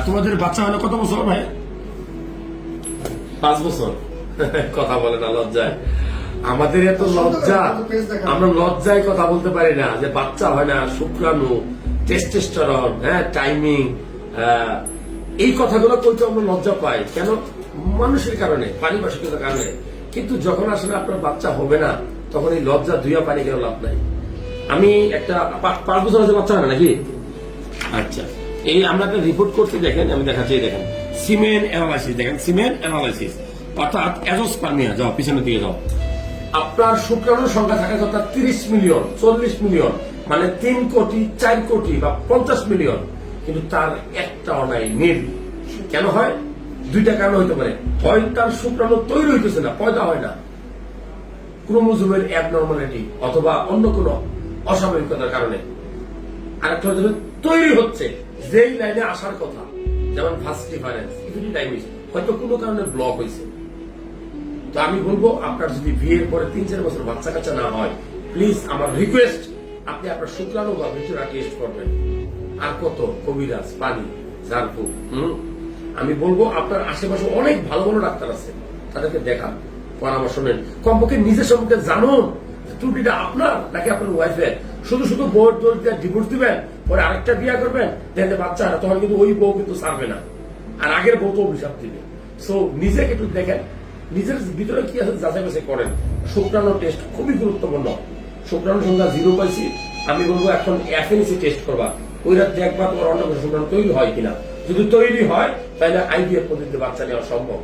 তোমাদের বাচ্চা হলো কত বছর ভাই? 5 বছর। কথা বলে না লজ্জায়। আমাদের এত লজ্জা, আমরা লজ্জায় কথা বলতে পারি না যে বাচ্চা হয় না, শুক্রাণু, টেস্টোস্টেরন, টাইমিং, এই কথাগুলো বলতে আমরা লজ্জা পাই। কেন? মানুষের কারণে, পারিপার্শ্বিকতার কারণে। কিন্তু যখন আসলে আপনার বাচ্চা হবে না, তখন এই লজ্জা ধুইয়া পানি কেন লাভ নাই। আমি একটা 5 বছর হচ্ছে বাচ্চা হয় না নাকি? আচ্ছা, এই আমরা একটা রিপোর্ট করতে দেখেন, আমি দেখাচ্ছি, দেখেন সিমেন অ্যানালাইসিস, দেখেন সিমেন অ্যানালাইসিস, অর্থাৎ অ্যাজোস্পার্মিয়া। যাও পিছনের দিকে যাও। আপনার শুক্রাণুর সংখ্যা থাকা কথা 30 মিলিয়ন, 40 মিলিয়ন, মানে 3 কোটি, 4 কোটি বা 50 মিলিয়ন, কিন্তু তার একটাও নাই, নীল। কেন হয়? দুইটা কারণ হইতে পারে। হয় তার শুক্রাণু তৈরি হইতেছে না, পয়দা হয় না, ক্রোমোজোমের অ্যাবনর্মালিটি অথবা অন্য কোনো অস্বাভাবিকতার কারণে। আরেকটা হতে তৈরি হচ্ছে যেই লাইনে আসার কথা, যেমন ফার্স্ট ডিফারেন্স, ইপিডিডাইমিস, হয়তো কোনো কারণে ব্লক হয়েছে। তো আমি বলবো, আপনার যদি বিয়ের পরে 3-4 বছর বাচ্চা কাচ্চা না হয়, প্লিজ আমার রিকোয়েস্ট, আপনি আপনার শুক্রাণু বা ভিটরা টেস্ট করবেন। আর কত কবিরাজ, পানি, ঝাড়ফুঁক। আমি বলবো আপনার আশেপাশে অনেক ভালো ভালো ডাক্তার আছে, তাদেরকে দেখান, পরামর্শ নেন। কমপক্ষে নিজের সম্পর্কে জানুন ত্রুটিটা আপনার নাকি আপনার ওয়াইফের। শুধু শুধু বউয়ের দোষ দিয়ে ডিভোর্স দিবেন, পরে আরেকটা বিয়ে করবেন, দেখতে বাচ্চা হয় না, তখন কিন্তু ওই বউ কিন্তু ছাড়বে না, আর আগের বউ তো অভিশাপ দিবে। সো নিজেকে একটু দেখেন, নিজের ভিতরে কি আছে যাচাই বাছাই করেন। শুক্রাণু টেস্ট খুবই গুরুত্বপূর্ণ। শুক্রাণু সংখ্যা 0 পাইছি, আমি বলবো এখন এফএনসি টেস্ট করবা, ওইটা দেখবা তোমার অন্য শুক্রাণু তৈরি হয় কিনা। যদি তৈরি হয়, তাহলে আইভিএফ পদ্ধতিতে বাচ্চা নেওয়া সম্ভব।